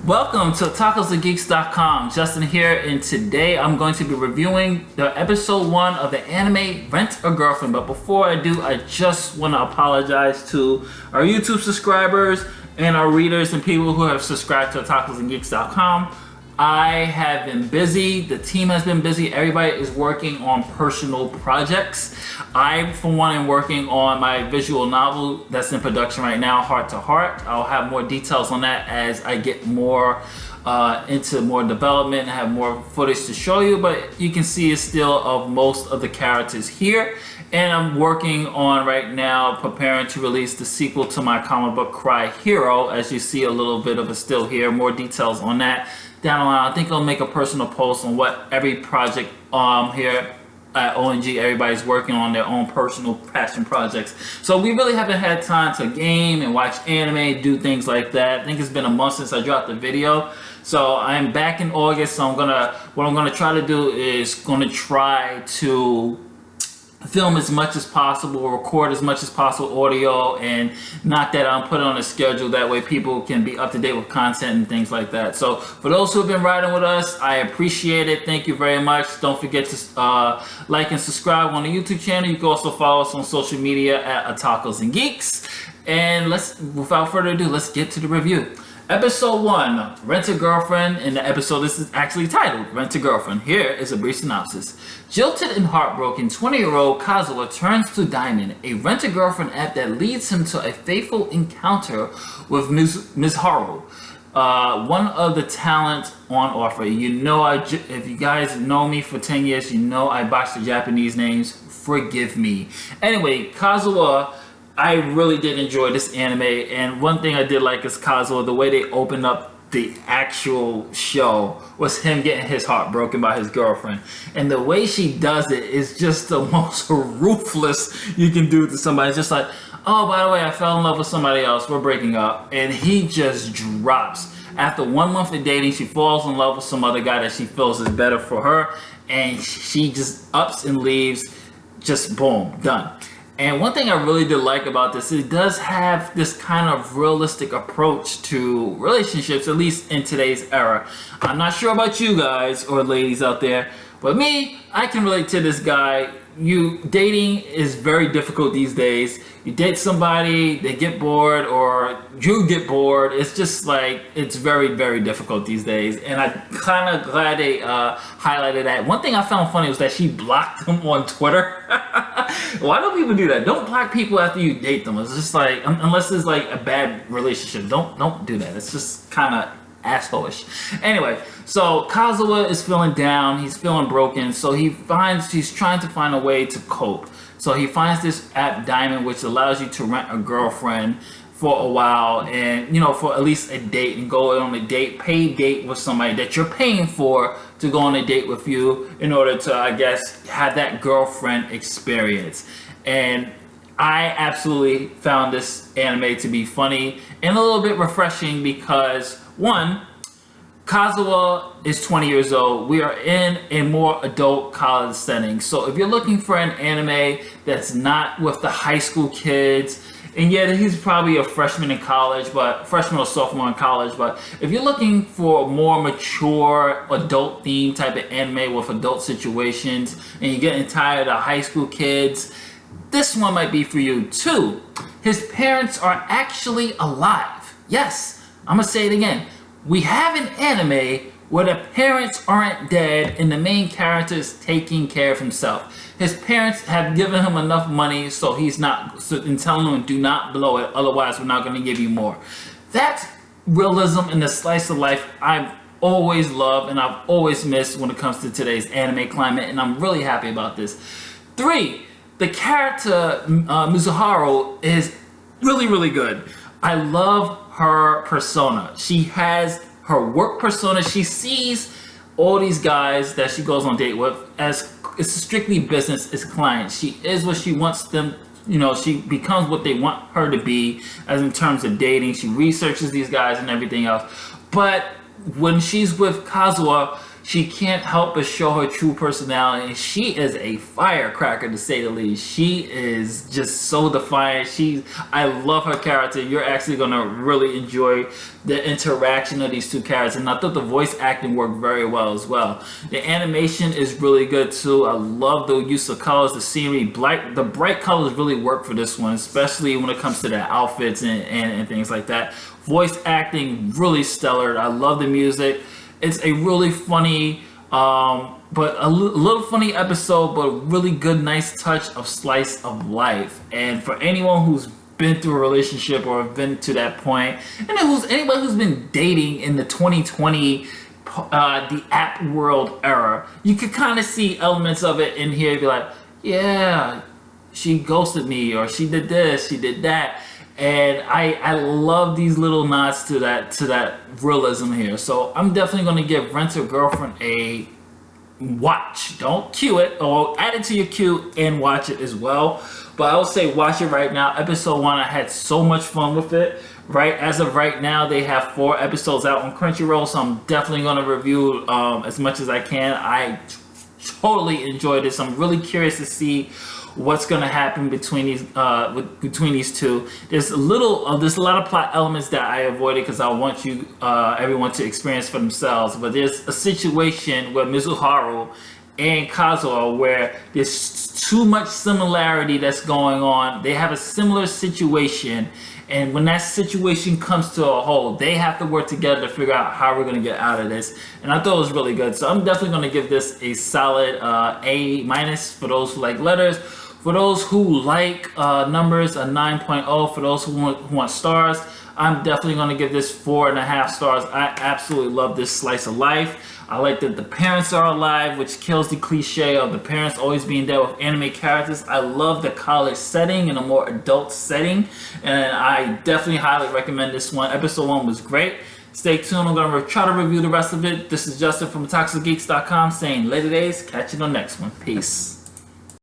Welcome to TacosandGeeks.com. Justin here, and today I'm going to be reviewing the episode 1 of the anime Rent a Girlfriend. But before I do, I just want to apologize to our YouTube subscribers and our readers and people who have subscribed to TacosandGeeks.com. I have been busy, the team has been busy, everybody is working on personal projects. I, for one, am working on my visual novel that's in production right now, Heart to Heart. I'll have more details on that as I get more into more development and have more footage to show you, but you can see it's still of most of the characters here. And I'm working on right now preparing to release the sequel to my comic book Cry Hero. As you see a little bit of a still here, more details on that down the line. I think I'll make a personal post on what every project here at ONG, everybody's working on their own personal passion projects. So we really haven't had time to game and watch anime, do things like that. I think it's been a month since I dropped the video. So I'm back in August, so what I'm gonna try to do is try to film as much as possible, record as much as possible audio, and knock that out and put it on a schedule. That way people can be up to date with content and things like that. So for those who have been riding with us, I appreciate it. Thank you very much. Don't forget to like and subscribe on the YouTube channel. You can also follow us on social media at Tacos and Geeks. And without further ado, let's get to the review. Episode 1, Rent a Girlfriend. In the episode, this is actually titled Rent a Girlfriend. Here is a brief synopsis. Jilted and heartbroken, 20-year-old Kazuya turns to Diamond, a rent-a-girlfriend app that leads him to a fateful encounter with Mizuhara, one of the talent on offer. You know, if you guys know me for 10 years, you know I botched the Japanese names. Forgive me. Anyway, Kazuya, I really did enjoy this anime, and one thing I did like is Kazuya, the way they opened up the actual show was him getting his heart broken by his girlfriend, and the way she does it is just the most ruthless you can do to somebody. It's just like, oh, by the way, I fell in love with somebody else, we're breaking up, and he just drops. After 1 month of dating, she falls in love with some other guy that she feels is better for her, and she just ups and leaves. Just boom, done. And one thing I really did like about this, it does have this kind of realistic approach to relationships, at least in today's era. I'm not sure about you guys or ladies out there, but me, I can relate to this guy. Dating is very difficult these days. You date somebody, they get bored, or you get bored. It's just like, it's very, very difficult these days. And I'm kind of glad they highlighted that. One thing I found funny was that she blocked him on Twitter. Why do people do that? Don't block people after you date them. It's just like, unless it's like a bad relationship, don't do that. It's just kind of asshole-ish. Anyway, so Kazuya is feeling down, he's feeling broken, so he's trying to find a way to cope. So he finds this app Diamond, which allows you to rent a girlfriend for a while, and for at least a date, and go on a date, paid date with somebody that you're paying for to go on a date with you in order to, I guess, have that girlfriend experience. And I absolutely found this anime to be funny and a little bit refreshing because, one, Kazuya is 20 years old. We are in a more adult college setting. So if you're looking for an anime that's not with the high school kids, and yet he's probably a freshman in college, freshman or sophomore in college, but if you're looking for a more mature adult theme type of anime with adult situations and you're getting tired of high school kids, this one might be for you too. His parents are actually alive. Yes, I'm gonna say it again. We have an anime where the parents aren't dead and the main character is taking care of himself. His parents have given him enough money and telling him, do not blow it, otherwise we're not going to give you more. That's realism in the slice of life I've always loved and I've always missed when it comes to today's anime climate, and I'm really happy about this. 3, the character Mizuhara is really, really good. I love her persona. She has her work persona. She sees all these guys that she goes on date with as it's strictly business as clients. She is what she wants them, she becomes what they want her to be as in terms of dating. She researches these guys and everything else. But when she's with Kazuya, she can't help but show her true personality. And she is a firecracker, to say the least. She is just so defiant. I love her character. You're actually gonna really enjoy the interaction of these two characters, and I thought the voice acting worked very well as well. The animation is really good too. I love the use of colors, the scenery. The bright colors really work for this one, especially when it comes to the outfits and things like that. Voice acting really stellar. I love the music. It's a really funny, but a little funny episode, but really good, nice touch of slice of life. And for anyone who's been through a relationship or been to that point, and anybody who's been dating in the 2020 the app world era, you could kind of see elements of it in here. You'd be like, yeah, she ghosted me, or she did this, she did that. And I love these little nods to that realism here. So I'm definitely going to give Rent a Girlfriend a watch. Don't queue it, or add it to your queue and watch it as well. But I would say watch it right now. Episode 1, I had so much fun with it. Right, as of right now, they have 4 episodes out on Crunchyroll, so I'm definitely going to review as much as I can. I totally enjoyed this. I'm really curious to see what's going to happen between these two. There's a lot of plot elements that I avoided because I want everyone to experience for themselves. But there's a situation where Mizuhara and Kazuya where there's too much similarity that's going on. They have a similar situation, and when that situation comes to a halt, they have to work together to figure out how we're going to get out of this. And I thought it was really good. So I'm definitely going to give this a solid A- for those who like letters. For those who like numbers, a 9.0. For those who want stars, I'm definitely going to give this 4.5 stars. I absolutely love this slice of life. I like that the parents are alive, which kills the cliche of the parents always being there with anime characters. I love the college setting and a more adult setting, and I definitely highly recommend this one. Episode 1 was great. Stay tuned. I'm going to try to review the rest of it. This is Justin from ToxicGeeks.com saying later days. Catch you on the next one. Peace.